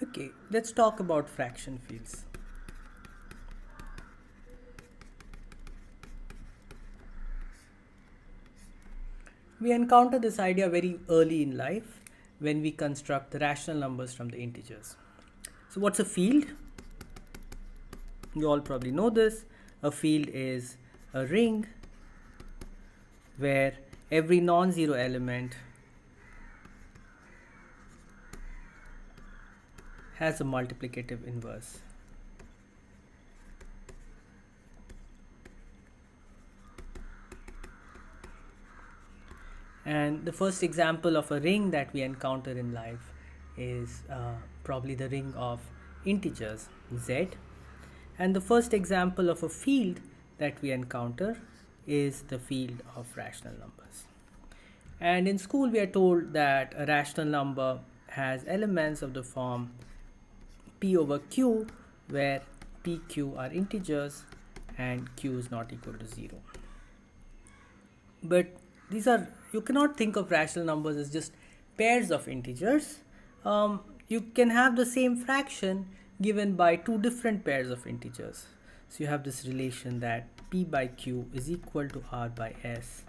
Okay, let's talk about fraction fields. We encounter this idea very early in life when we construct the rational numbers from the integers. So what's a field? You all probably know this. A field is a ring where every non-zero element has a multiplicative inverse. And the first example of a ring that we encounter in life is probably the ring of integers z. And the first example of a field that we encounter is the field of rational numbers. And in school we are told that a rational number has elements of the form p over q, where p, q are integers and q is not equal to 0. But you cannot think of rational numbers as just pairs of integers. You can have the same fraction given by two different pairs of integers. So you have this relation that p by q is equal to r by s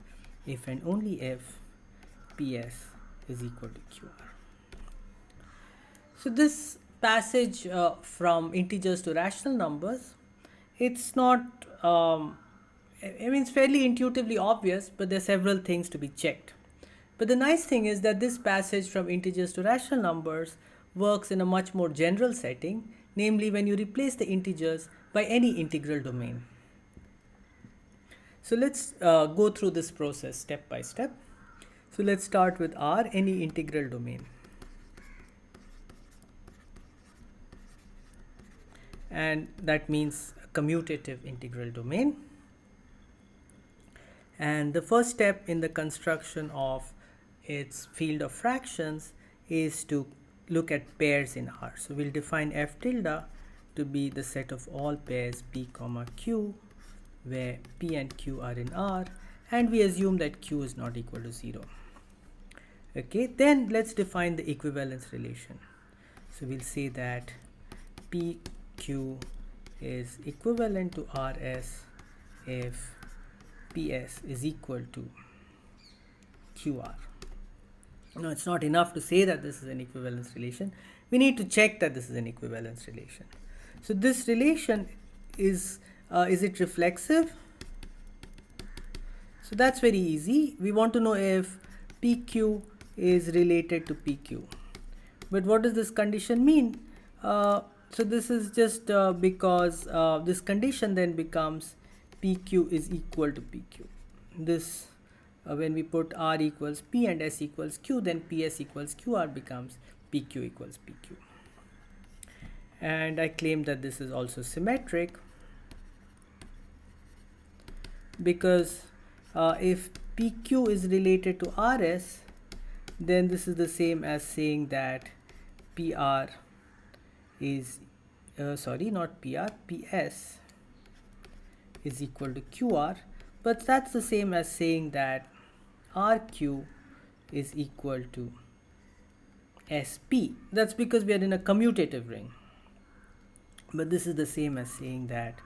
if and only if ps is equal to qr. So this passage from integers to rational numbers, it's not I mean, it's fairly intuitively obvious, but there are several things to be checked. But the nice thing is that this passage from integers to rational numbers works in a much more general setting, namely when you replace the integers by any integral domain. So let's go through this process step by step. So let's start with R, any integral domain. And that means a commutative integral domain. And the first step in the construction of its field of fractions is to look at pairs in R. So we'll define f tilde to be the set of all pairs p comma q, where p and q are in R, and we assume that q is not equal to 0. Okay, then let's define the equivalence relation. So we'll say that pq is equivalent to rs if ps is equal to qr. Now it's not enough to say that this is an equivalence relation. We need to check that this is an equivalence relation. So this relation is it reflexive? So that's very easy. We want to know if pq is related to pq. But what does this condition mean? So this is just because this condition then becomes pq is equal to pq. This when we put r equals p and s equals q, then ps equals qr becomes pq equals pq. And I claim that this is also symmetric because if pq is related to rs, then this is the same as saying that pr is not pr, ps is equal to qr, but that's the same as saying that rq is equal to sp. That's because we are in a commutative ring. But this is the same as saying that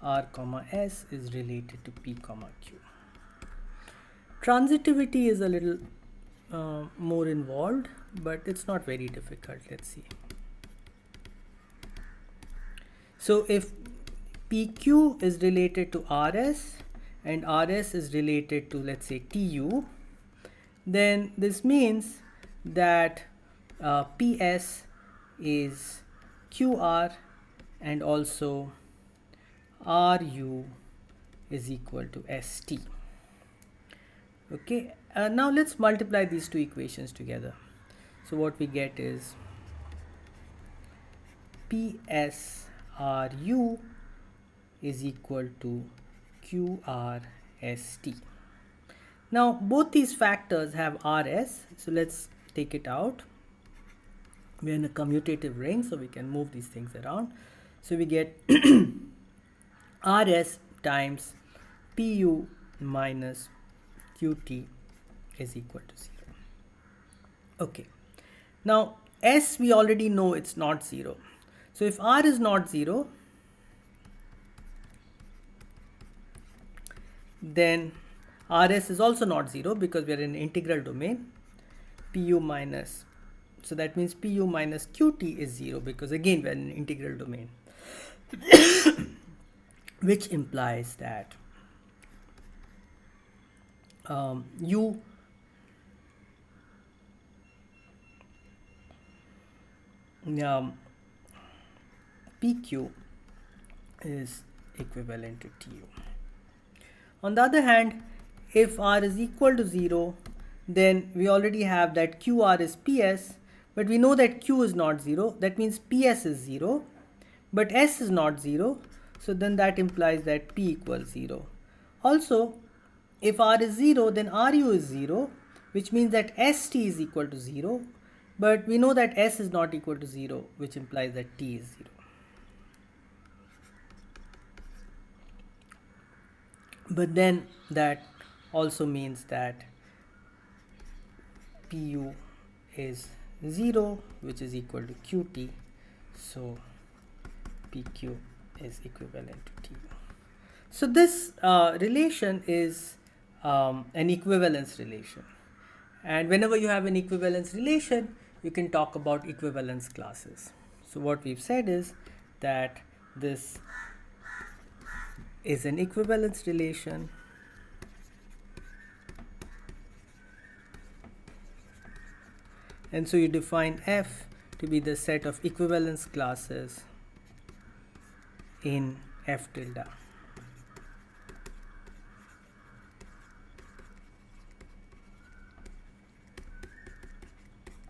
r comma s is related to p comma q. Transitivity is a little more involved, but it's not very difficult. Let's see. So if PQ is related to RS and RS is related to, let's say, TU, then this means that PS is QR and also RU is equal to ST. Okay, now let's multiply these two equations together. So what we get is PSRU is equal to QRST. Now both these factors have RS, so let's take it out. We're in a commutative ring, so we can move these things around. So we get RS times PU minus QT is equal to 0. Okay, now S we already know it's not 0. So if R is not 0, then Rs is also not 0 because we are in integral domain. Pu minus, so that means Pu minus Qt is 0 because again we are in integral domain, which implies that U PQ is equivalent to Tu. On the other hand, if R is equal to 0, then we already have that QR is PS, but we know that Q is not 0. That means PS is 0, but S is not 0. So then that implies that P equals 0. Also, if R is 0, then RU is 0, which means that ST is equal to 0. But we know that S is not equal to 0, which implies that T is 0. But then that also means that Pu is 0, which is equal to Qt. So PQ is equivalent to Tu. So this relation is an equivalence relation. And whenever you have an equivalence relation, you can talk about equivalence classes. So what we've said is that this is an equivalence relation and so you define F to be the set of equivalence classes in F tilde.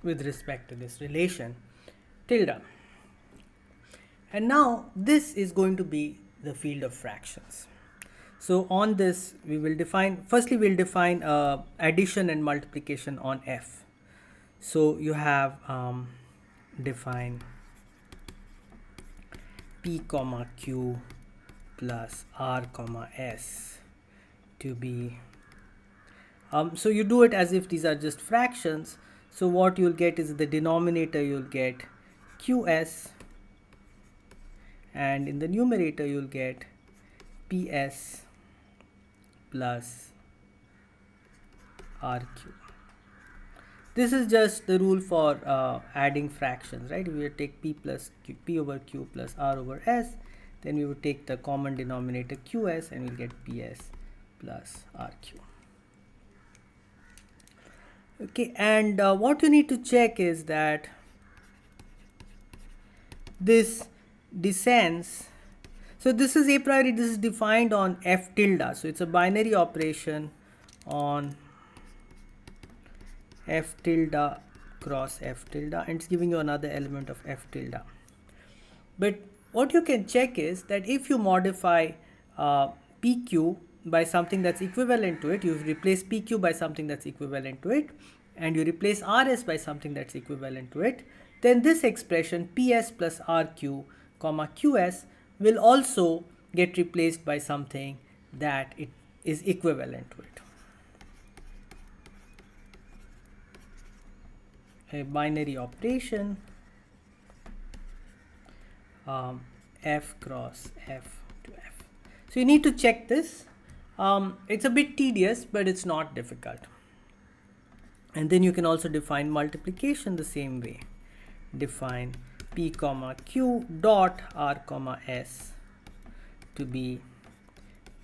With respect to this relation tilde. And now this is going to be the field of fractions. So on this we will define, firstly we'll define addition and multiplication on F. So you have define P comma Q plus R comma S to be so you do it as if these are just fractions. So what you'll get is the denominator you'll get QS and in the numerator you'll get PS plus RQ. This is just the rule for adding fractions, right? If we take P plus Q, P over Q plus R over S, then we would take the common denominator QS and we'll get PS plus RQ. Okay, and what you need to check is that this descends. So this is a priori, this is defined on F tilde. So it's a binary operation on F tilde cross F tilde and it's giving you another element of F tilde. But what you can check is that if you modify PQ by something that's equivalent to it, you replace PQ by something that's equivalent to it, and you replace RS by something that's equivalent to it, then this expression PS plus RQ comma QS will also get replaced by something that it is equivalent to it. A binary operation F cross F to F. So you need to check this. It's a bit tedious, but it's not difficult. And then you can also define multiplication the same way. Define P comma Q dot R comma S to be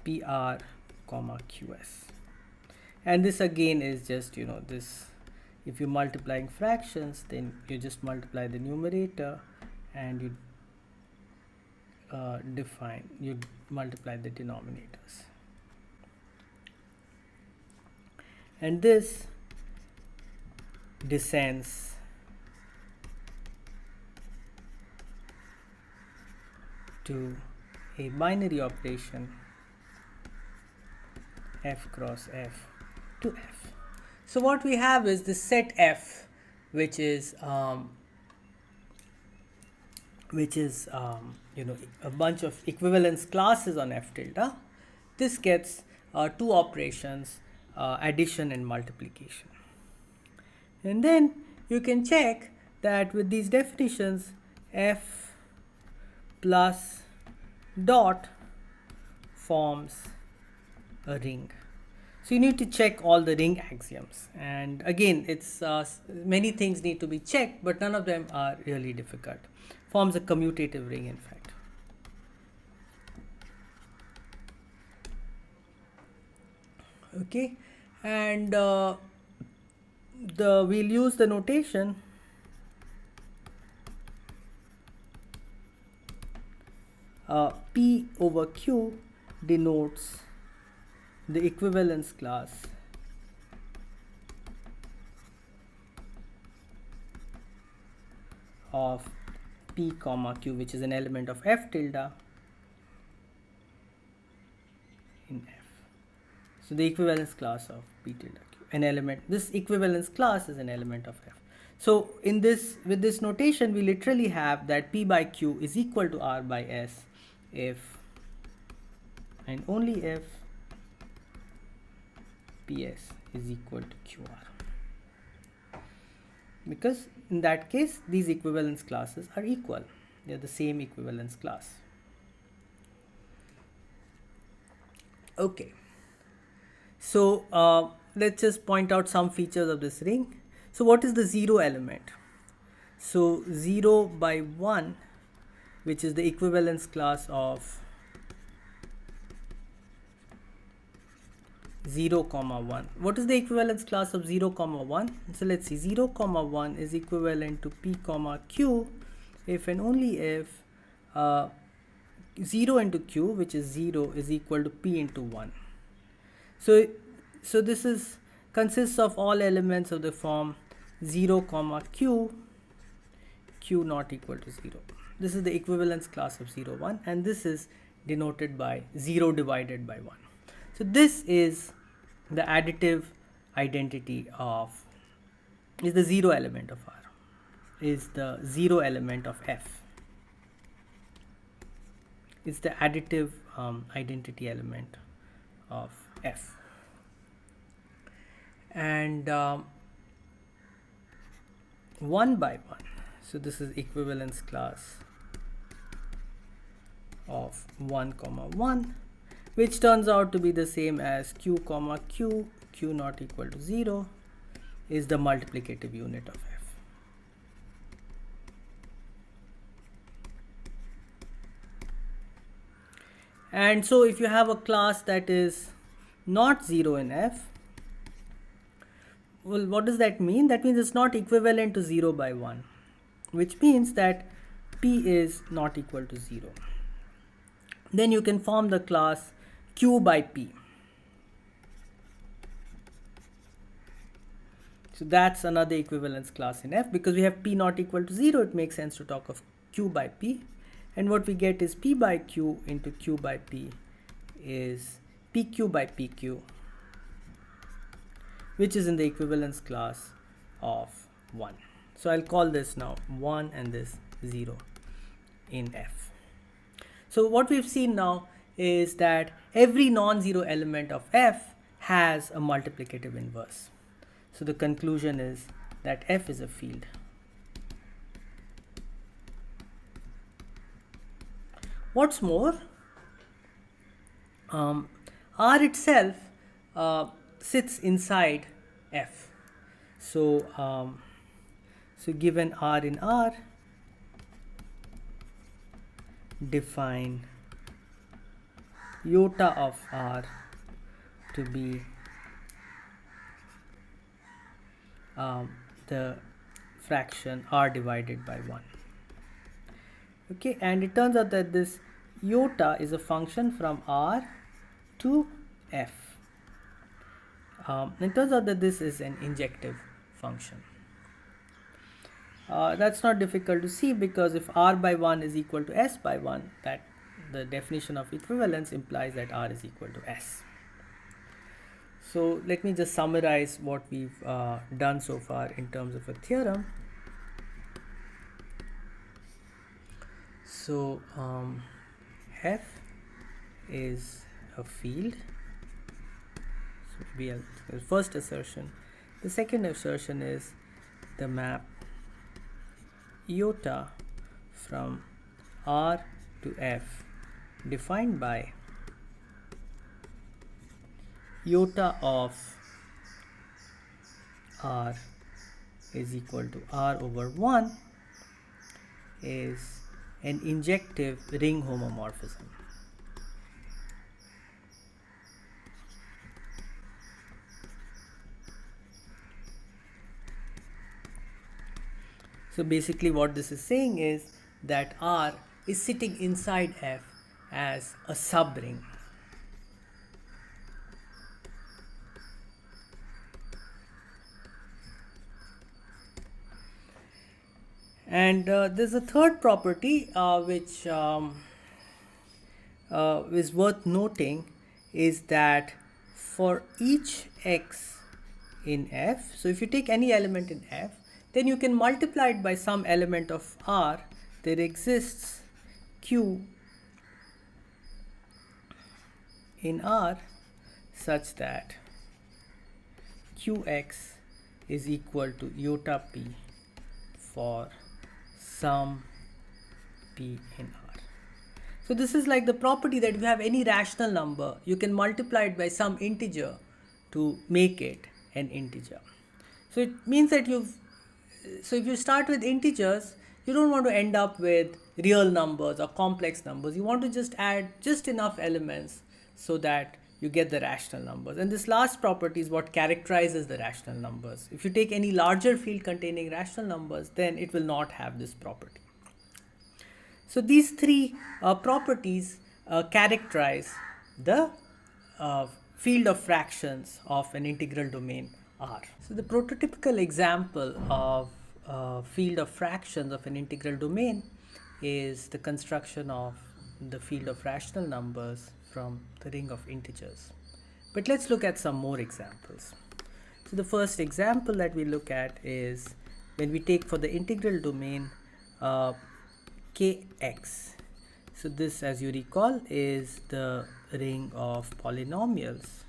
PR comma QS. And this again is just, this, if you're multiplying fractions, then you just multiply the numerator and you you multiply the denominators. And this descends to a binary operation F cross F to F. So what we have is the set F, which is a bunch of equivalence classes on F tilde. This gets two operations, addition and multiplication. And then you can check that with these definitions, F plus dot forms a ring. So you need to check all the ring axioms, and again it's many things need to be checked, but none of them are really difficult. Forms a commutative ring, in fact. Okay, and we'll use the notation P over Q denotes the equivalence class of P comma Q, which is an element of F tilde in F. So the equivalence class of P tilde Q, an element, this equivalence class is an element of F. So in this, with this notation, we literally have that P by Q is equal to R by S if and only if PS is equal to QR, because in that case these equivalence classes are equal, they are the same equivalence class. Okay, so let's just point out some features of this ring. So what is the zero element? So 0 by 1, which is the equivalence class of 0 comma 1. What is the equivalence class of 0 comma 1? So let's see, 0 comma 1 is equivalent to P comma Q if and only if 0 into Q, which is 0, is equal to P into 1. So this is consists of all elements of the form 0 comma Q, Q not equal to 0. This is the equivalence class of 0, 1, and this is denoted by 0 divided by 1. So this is the additive identity of, is the zero element of R, is the zero element of F. It's the additive identity element of F. And 1 by 1, so this is equivalence class of 1 comma 1, which turns out to be the same as Q comma Q, Q not equal to 0, is the multiplicative unit of F. And so if you have a class that is not 0 in F, well, what does that mean? That means it's not equivalent to 0 by 1, which means that P is not equal to 0. Then you can form the class Q by P. So that's another equivalence class in F. Because we have P not equal to 0, it makes sense to talk of Q by P. And what we get is P by Q into Q by P is PQ by PQ, which is in the equivalence class of 1. So I'll call this now 1 and this 0 in F. So what we've seen now is that every non-zero element of F has a multiplicative inverse. So the conclusion is that F is a field. What's more, R itself sits inside F. So given R in R, define iota of R to be the fraction R divided by 1. Okay, and it turns out that this iota is a function from R to F. It turns out that this is an injective function. That's not difficult to see, because if R by 1 is equal to S by 1, that the definition of equivalence implies that R is equal to S. So let me just summarize what we've done so far in terms of a theorem. So F is a field. So maybe the first assertion. The second assertion is the map iota from R to F defined by iota of R is equal to R over 1 is an injective ring homomorphism. So basically what this is saying is that R is sitting inside F as a subring. And there's a third property which is worth noting, is that for each x in F, so if you take any element in F, then you can multiply it by some element of R. There exists Q in R such that Qx is equal to iota p for some p in R. So this is like the property that if you have any rational number, you can multiply it by some integer to make it an integer. So it means that if you start with integers, you don't want to end up with real numbers or complex numbers. You want to just add just enough elements so that you get the rational numbers. And this last property is what characterizes the rational numbers. If you take any larger field containing rational numbers, then it will not have this property. So these three properties characterize the field of fractions of an integral domain R. So the prototypical example of field of fractions of an integral domain is the construction of the field of rational numbers from the ring of integers. But let's look at some more examples. So the first example that we look at is when we take for the integral domain kx. So this, as you recall, is the ring of polynomials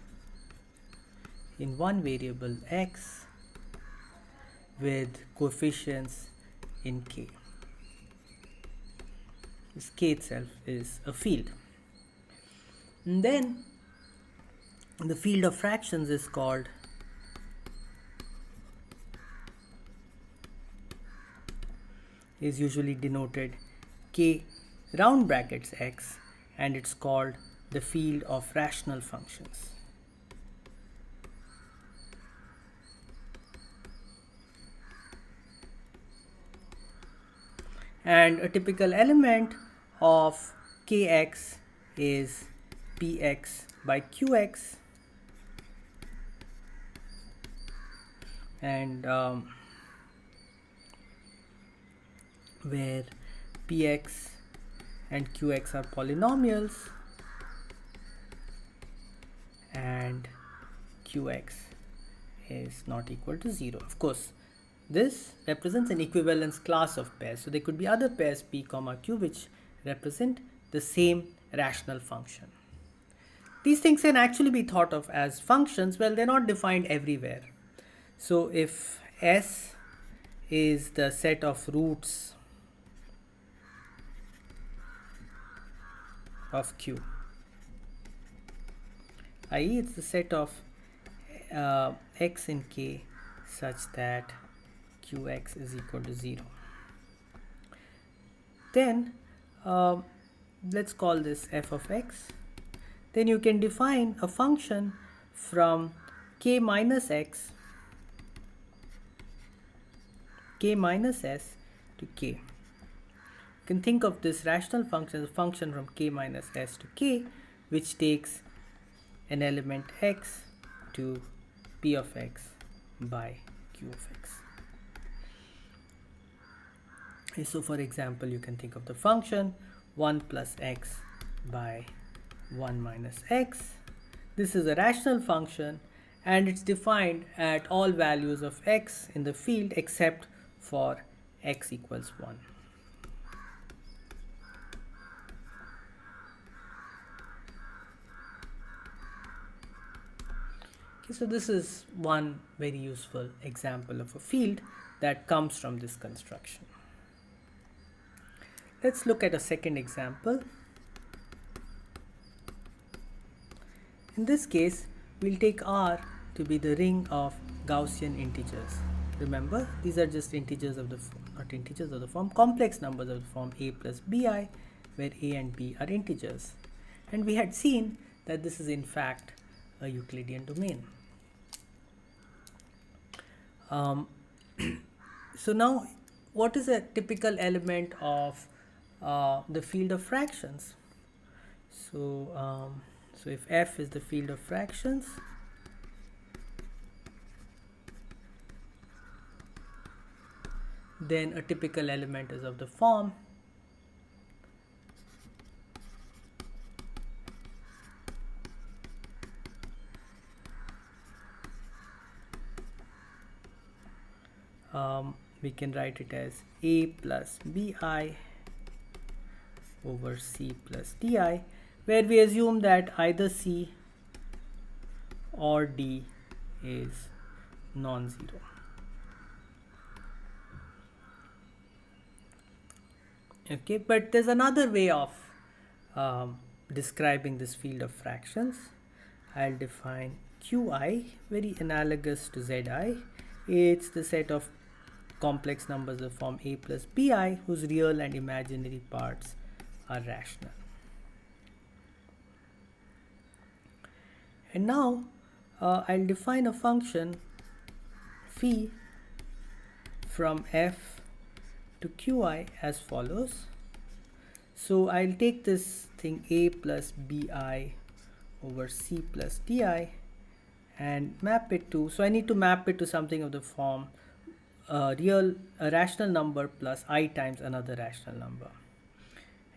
in one variable x with coefficients in k. This k itself is a field. And then the field of fractions is usually denoted k round brackets x, and it's called the field of rational functions. And a typical element of kx is px by qx, and where px and qx are polynomials and qx is not equal to 0. Of course, this represents an equivalence class of pairs. So there could be other pairs p comma q which represent the same rational function. These things can actually be thought of as functions. Well, they're not defined everywhere. So if S is the set of roots of Q, i.e. it's the set of x in K such that Qx is equal to 0, then let's call this f of x. Then you can define a function from k minus s to k. You can think of this rational function as a function from k minus s to k, which takes an element x to p of x by q of x. So for example, you can think of the function 1 plus x by 1 minus x. This is a rational function and it's defined at all values of x in the field except for x equals 1. Okay, so this is one very useful example of a field that comes from this construction. Let's look at a second example. In this case, we'll take R to be the ring of Gaussian integers. Remember, these are just integers of the form, not integers of the form, complex numbers of the form a plus bi, where a and b are integers. And we had seen that this is in fact a Euclidean domain. So now, what is a typical element of the field of fractions? So if F is the field of fractions, then a typical element is of the form we can write it as a plus bi over c plus di, where we assume that either c or d is non-zero. Okay, but there's another way of describing this field of fractions. I'll define qi, very analogous to zi. It's the set of complex numbers of form a plus bi whose real and imaginary parts are rational. And now I'll define a function phi from f to qi as follows. So I'll take this thing a plus bi over c plus di and map it to, so I need to map it to something of the form a rational number plus I times another rational number.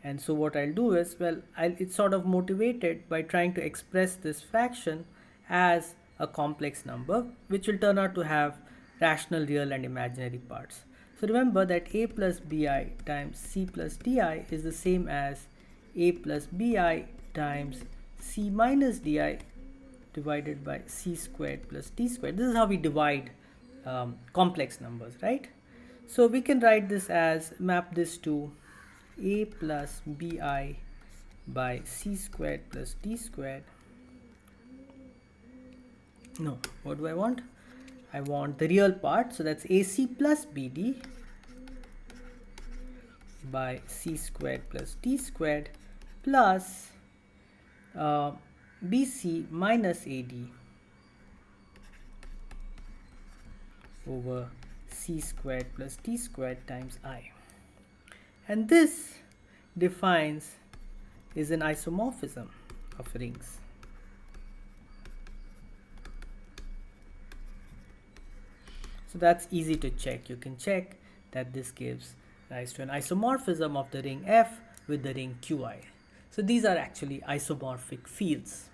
And so what I'll do is, it's sort of motivated by trying to express this fraction as a complex number, which will turn out to have rational, real and imaginary parts. So remember that a plus bi times c plus di is the same as a plus bi times c minus di divided by c squared plus d squared. This is how we divide complex numbers, right? So we can write this as, map this to a plus bi by c squared plus d squared. No, what do I want? I want the real part, so that's ac plus bd by c squared plus d squared plus bc minus ad over c squared plus d squared times I. And this is an isomorphism of rings. So that's easy to check. You can check that this gives rise to an isomorphism of the ring F with the ring Qi. So these are actually isomorphic fields.